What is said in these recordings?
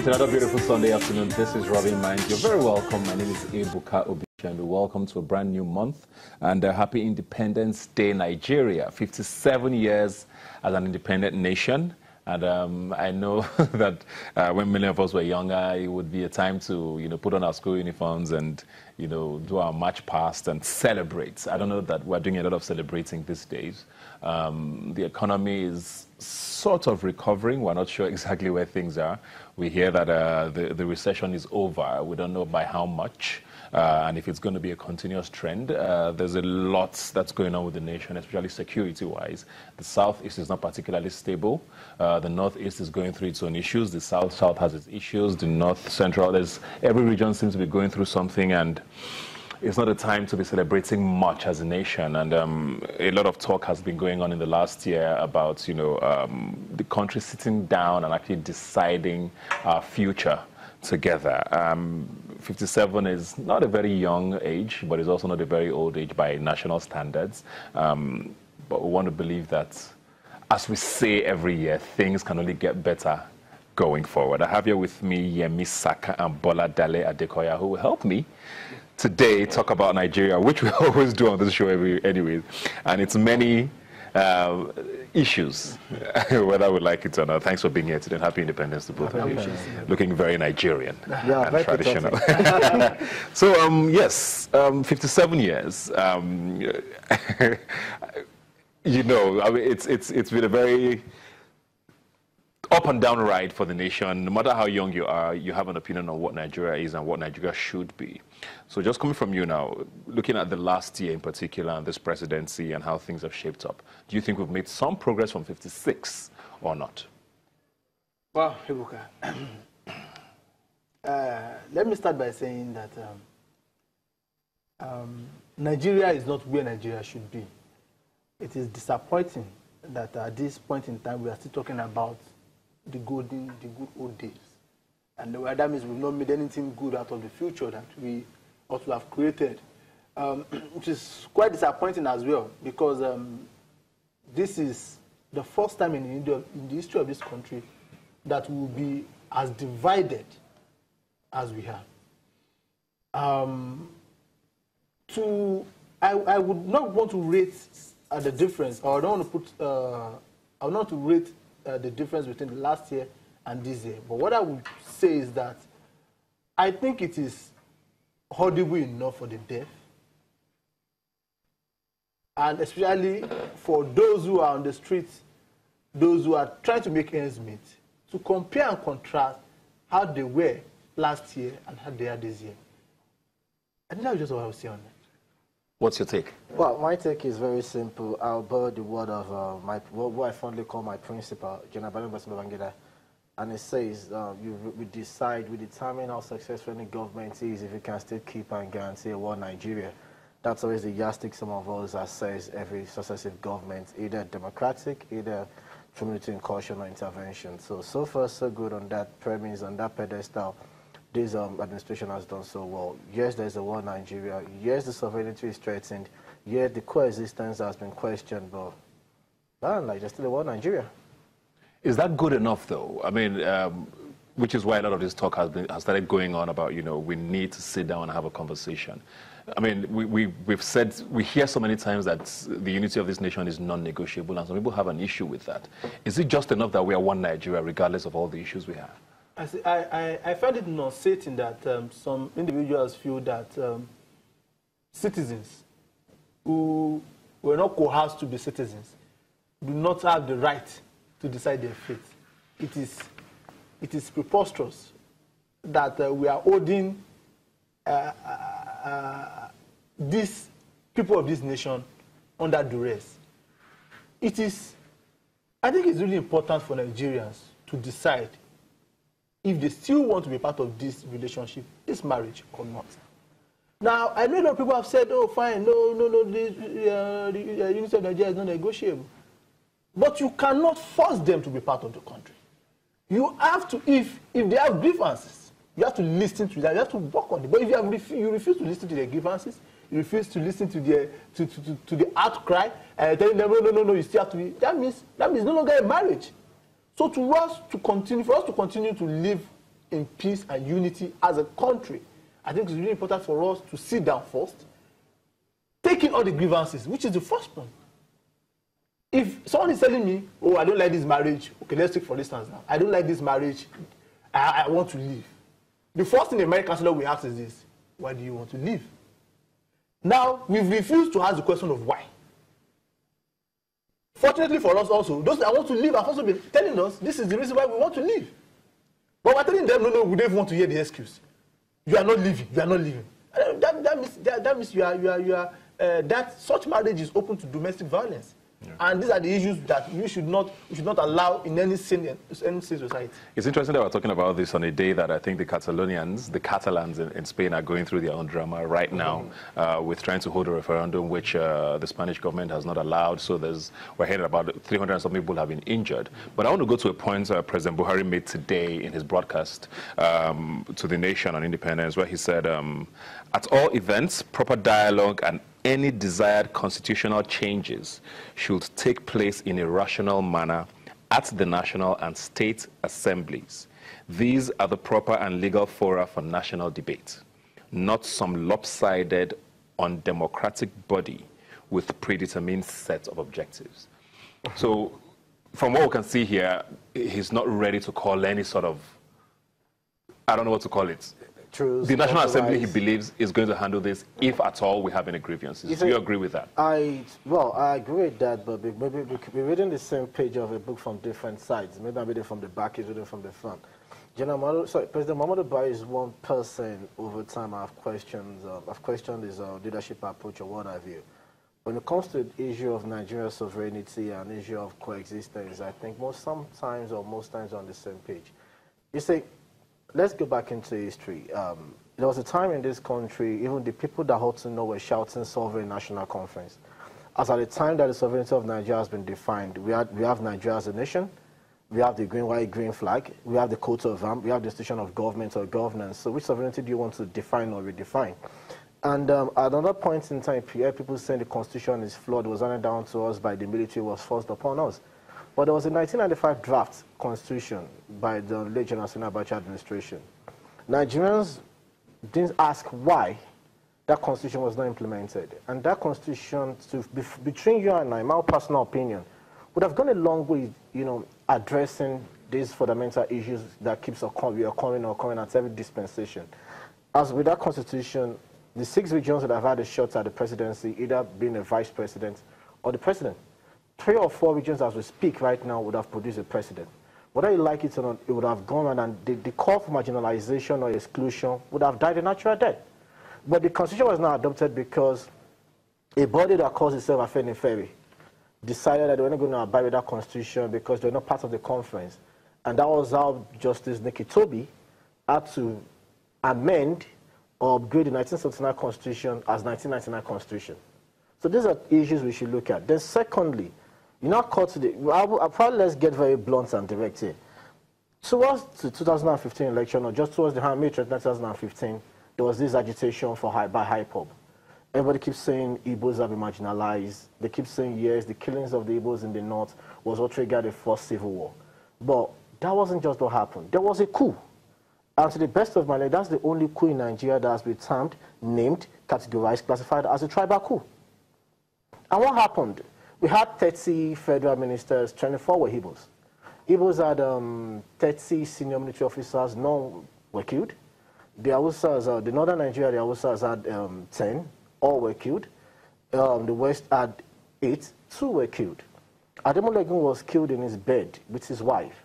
It's another beautiful Sunday afternoon. This is Rubbin Mind. You're very welcome. My name is Ebuka Obichandu. Welcome to a brand new month and a happy Independence Day, Nigeria. 57 years as an independent nation. And I know that when many of us were younger, it would be a time to, put on our school uniforms and, do our march past and celebrate. I don't know that we're doing a lot of celebrating these days. The economy is sort of recovering. We're not sure exactly where things are. We hear that the recession is over. We don't know by how much. And if it's going to be a continuous trend, there's a lot that's going on with the nation, especially security-wise. The southeast is not particularly stable. The northeast is going through its own issues. The south has its issues. The north central, every region seems to be going through something, and it's not a time to be celebrating much as a nation. And a lot of talk has been going on in the last year about, the country sitting down and actually deciding our future together. 57 is not a very young age, but it's also not a very old age by national standards. But we want to believe that, as we say every year, things can only get better going forward. I have here with me Yemi Saka and Bola Dale Adekoya, who will help me today talk about Nigeria, which we always do on this show anyways. And it's many issues, whether we like it or not. Thanks for being here today. Happy Independence to both of you. Looking very Nigerian and very traditional. So, yes, 57 years. It's been a very up and down ride for the nation. No matter how young you are, you have an opinion on what Nigeria is and what Nigeria should be. So just coming from you now, looking at the last year in particular and this presidency and how things have shaped up, do you think we've made some progress from 56 or not? Well, Ibuka, let me start by saying that Nigeria is not where Nigeria should be. It is disappointing that at this point in time we are still talking about the good old days. And that means we've not made anything good out of the future that we ought to have created, which is quite disappointing as well, because this is the first time in the history of this country that we will be as divided as we have. I would not want to rate the difference, or I don't want to put, I would not to rate the difference between the last year and this year. But what I would say is that I think it is audible enough for the deaf, and especially for those who are on the streets, those who are trying to make ends meet, to compare and contrast how they were last year and how they are this year. I think that's just what I would say on that. What's your take? Well, my take is very simple. I'll borrow the word of what I fondly call my principal, General Babangida, and it says, we determine how successful any government is if you can still keep and guarantee one Nigeria. That's always the yardstick some of us assess every successive government, either democratic, either through military incursion or intervention. So far, so good on that premise, on that pedestal. This administration has done so well. Yes, there's a one Nigeria. Yes, the sovereignty is threatened. Yes, the coexistence has been questioned, but there's still a one Nigeria. Is that good enough, though? I mean, which is why a lot of this talk has started going on about, we need to sit down and have a conversation. I mean, we hear so many times that the unity of this nation is non-negotiable, and some people have an issue with that. Is it just enough that we are one Nigeria, regardless of all the issues we have? I find it nauseating that some individuals feel that citizens who were not coerced to be citizens do not have the right to decide their fate. It is preposterous that we are holding these people of this nation under duress. I think it's really important for Nigerians to decide if they still want to be part of this relationship, this marriage, or not. Now, I know a lot of people have said, oh, fine, no, the unity of Nigeria is not negotiable. But you cannot force them to be part of the country. You have to, if they have grievances, you have to listen to them, you have to work on it. But if you refuse to listen to their grievances, you refuse to listen to the outcry, telling them, no, you still have to be, that means no longer a marriage. So for us to continue to live in peace and unity as a country, I think it's really important for us to sit down first, take in all the grievances, which is the first point. If someone is telling me, oh, I don't like this marriage, okay, let's take for instance now, I don't like this marriage, I want to leave. The first thing the marriage counselor will ask is this: why do you want to leave? Now, we've refused to ask the question of why. Fortunately for us also, those that want to leave have also been telling us this is the reason why we want to leave. But we're telling them, no, we don't want to hear the excuse. You are not leaving, you are not leaving. That means that such marriage is open to domestic violence. Yeah. And these are the issues that we should not allow in any society. It's interesting that we're talking about this on a day that I think the Catalans in Spain are going through their own drama right now, with trying to hold a referendum which the Spanish government has not allowed. So we're hearing about 300 and some people have been injured. But I want to go to a point President Buhari made today in his broadcast to the nation on independence, where he said, at all events, proper dialogue and any desired constitutional changes should take place in a rational manner at the national and state assemblies. These are the proper and legal fora for national debate, not some lopsided, undemocratic body with predetermined set of objectives. So, from what we can see here, he's not ready to call any sort of, I don't know what to call it. The National Assembly, he believes, is going to handle this if at all we have any grievances. Do you agree with that? I agree with that, but maybe we're reading the same page of a book from different sides. Maybe I'm reading from the back, he's reading from the front. President Muhammadu Buhari is one person over time I've questioned his leadership approach or what have you. When it comes to the issue of Nigeria's sovereignty and issue of coexistence, I think most times on the same page. You see, let's go back into history. There was a time in this country, even the people that ought to know were shouting sovereign national conference. As at the time that the sovereignty of Nigeria has been defined, we have Nigeria as a nation, we have the green, white, green flag, we have the coat of arms, we have the institution of government or governance. So which sovereignty do you want to define or redefine? And at another point in time, people saying the constitution is flawed, was handed down to us by the military, was forced upon us. But there was a 1995 draft constitution by the late General Sani Abacha administration. Nigerians didn't ask why that constitution was not implemented. And that constitution, between you and I, my personal opinion, would have gone a long way, addressing these fundamental issues that keeps occurring at every dispensation. As with that constitution, the 6 regions would have had a shot at the presidency, either being a vice president or the president. 3 or 4 regions as we speak right now would have produced a president. Whether you like it or not, it would have gone on, and the call for marginalization or exclusion would have died a natural death. But the constitution was not adopted because a body that calls itself Afenifere decided that they were not going to abide with that constitution because they were not part of the conference. And that was how Justice Nikitobi had to amend or upgrade the 1979 constitution as 1999 constitution. So these are issues we should look at. Then secondly, I'll probably let's get very blunt and direct here. Towards the 2015 election, or just towards the May 2015, there was this agitation by HIPOB. Everybody keeps saying Igbos have been marginalized. They keep saying, yes, the killings of the Igbos in the north was what triggered the first civil war. But that wasn't just what happened. There was a coup. And to the best of my knowledge, that's the only coup in Nigeria that has been termed, named, categorized, classified as a tribal coup. And what happened? We had 30 federal ministers, 24 were Igbos. Igbos had 30 senior military officers, none were killed. The Hausas, the northern Nigeria, the Hausas had 10, all were killed. The west had 8, 2 were killed. Ademolegun was killed in his bed with his wife.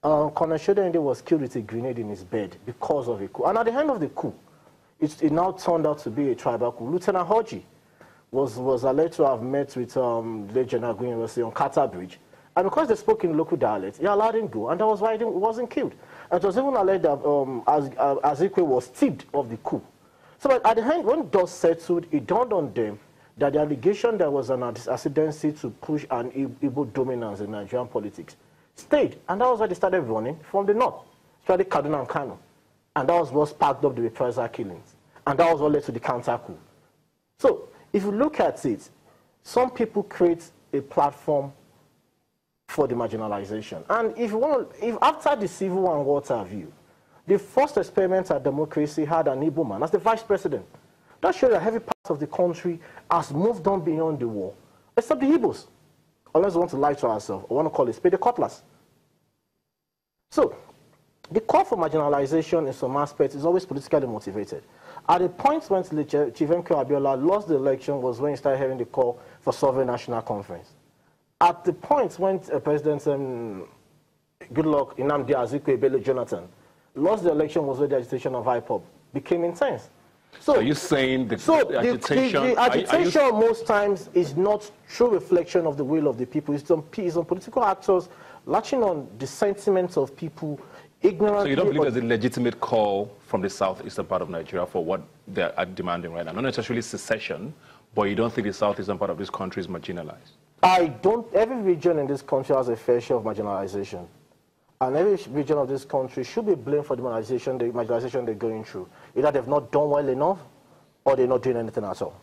Colonel Shodende was killed with a grenade in his bed because of a coup. And at the end of the coup, it now turned out to be a tribal coup. Lieutenant Hodgie was alleged to have met with the General Green University on Carter Bridge. And because they spoke in local dialect, he allowed him go, and that was why he wasn't killed. And it was even alleged that Azikwe was tipped of the coup. So at the end, when dust settled, it dawned on them that the allegation there was an ascendancy to push an Igbo dominance in Nigerian politics stayed. And that was why they started running from the north, especially Kaduna and Kano. And that was what sparked up the reprisal killings. And that was what led to the counter coup. So if you look at it, some people create a platform for the marginalization. And if after the civil war and what have you, The first experiment at democracy had an Igbo man as the vice president. That shows that heavy part of the country has moved on beyond the war, except the Igbos. Unless we want to lie to ourselves, I want to call it spade the cutlass. So, the call for marginalization in some aspects is always politically motivated. At the point when Chief MK Abiola lost the election was when he started hearing the call for sovereign national conference. At the point when President Goodluck Nnamdi Azikiwe Jonathan lost the election was when the agitation of IPOB became intense. So are you saying the agitation? The agitation most times is not true reflection of the will of the people. It's on political actors latching on the sentiments of people ignorantly. So you don't believe there's a legitimate call from the southeastern part of Nigeria for what they're demanding right now? Not necessarily secession, but you don't think the southeastern part of this country is marginalized? I don't. Every region in this country has a fair share of marginalization. And every region of this country should be blamed for the marginalization they're going through. Either they've not done well enough or they're not doing anything at all.